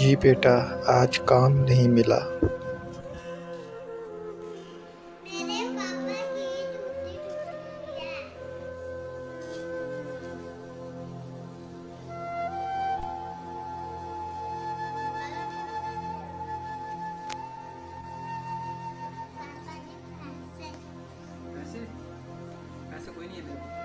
जी बेटा, आज काम नहीं मिला। मेरे पापा की जूती टूट गई है। पापा ने पैसे पैसे पैसे कोई नहीं है तेरे को।